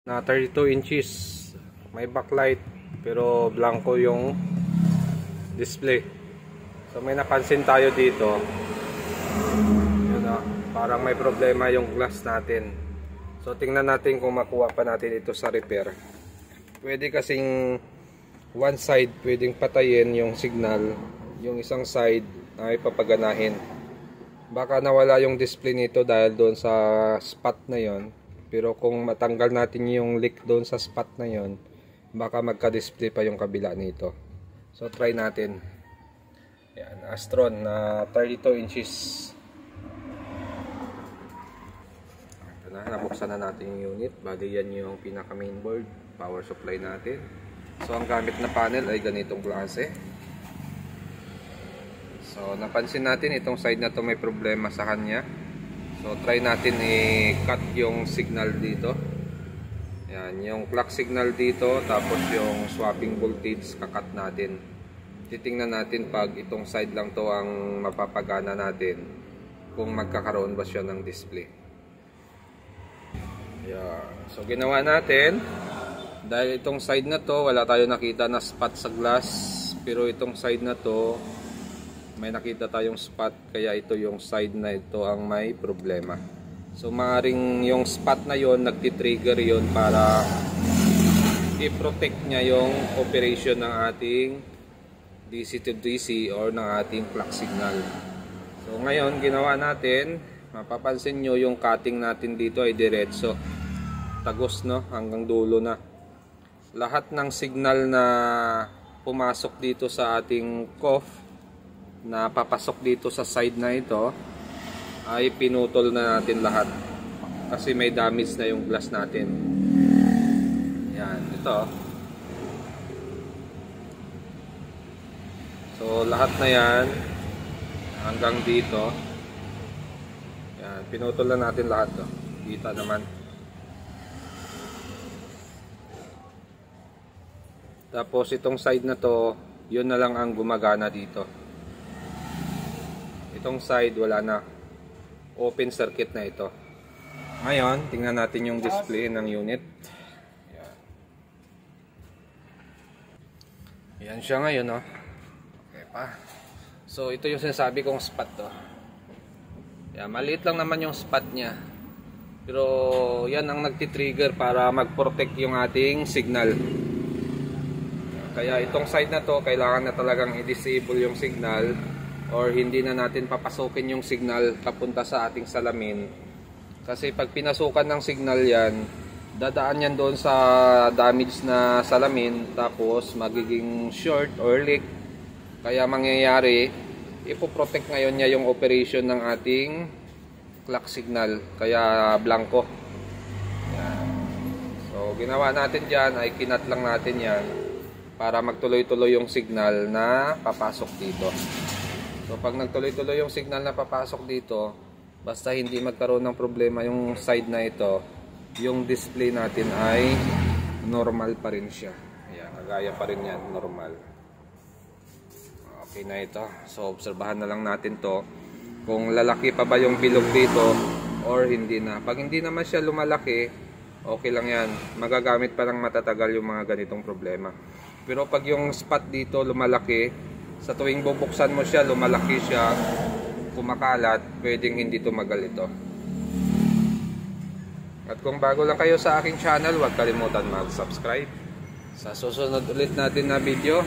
na 32 inches, may backlight pero blanco yung display. So may napansin tayo dito, yun na, parang may problema yung glass natin. So tingnan natin kung makuha pa natin ito sa repair. Pwede kasing one side pwedeng patayin yung signal, yung isang side ay papaganahin. Baka nawala yung display nito dahil doon sa spot na yon. Pero kung matanggal natin yung leak doon sa spot na yon, baka magka-display pa yung kabila nito. So try natin. Yan, Astron na 32 inches. Ito na, nabuksan na natin yung unit. Bali yan yung pinaka mainboard, power supply natin. So ang gamit na panel ay ganitong klase. So napansin natin itong side na to may problema sa kanya. So try natin i-cut yung signal dito. Yan, yung clock signal dito, tapos yung swapping voltage kakat natin. Titingnan natin pag itong side lang to ang mapapagana natin, kung magkakaroon ba siya ng display. Yan. So ginawa natin, dahil itong side na to wala tayo nakita na spot sa glass, pero itong side na to may nakita tayong spot, kaya ito yung side na ito ang may problema. So maaaring yung spot na yon nagti-trigger yon para i-protect niya yung operation ng ating DC to DC or ng ating clock signal. So ngayon ginawa natin, mapapansin nyo yung cutting natin dito ay diretso, tagos no, hanggang dulo na. Lahat ng signal na pumasok dito sa ating COF na papasok dito sa side na ito ay pinutol na natin lahat kasi may damage na yung glass natin. Yan, ito. So lahat na yan hanggang dito. Yan, pinutol na natin lahat to. Kita naman. Tapos itong side na to, yun na lang ang gumagana dito. Itong side wala na, open circuit na ito. Ngayon tingnan natin yung display ng unit. Yan siya ngayon, no? Okay pa. So ito yung sinasabi kong spot to. Yan, maliit lang naman yung spot niya, pero yan ang nagti-trigger para mag-protect yung ating signal. Kaya itong side na to kailangan na talagang i-disable yung signal, or hindi na natin papasukin yung signal papunta sa ating salamin. Kasi pag pinasukan ng signal yan, dadaan yan doon sa damage na salamin, tapos magiging short or leak. Kaya mangyayari, ipoprotect ngayon niya yung operation ng ating clock signal, kaya blanco. Yan. So ginawa natin dyan ay kinat lang natin yan para magtuloy-tuloy yung signal na papasok dito. So pag nagtuloy-tuloy yung signal na papasok dito, basta hindi magkaroon ng problema yung side na ito, yung display natin ay normal pa rin siya. Ayan, kagaya pa rin yan, normal. Okay na ito. So obserbahan na lang natin to kung lalaki pa ba yung bilog dito or hindi na. Pag hindi naman siya lumalaki, okay lang yan. Magagamit pa lang matatagal yung mga ganitong problema. Pero pag yung spot dito lumalaki, sa tuwing bubuksan mo siya, lumalaki siya, kumakalat, pwedeng hindi tumagal ito. At kung bago lang kayo sa aking channel, huwag kalimutan mag-subscribe. Sa susunod ulit natin na video,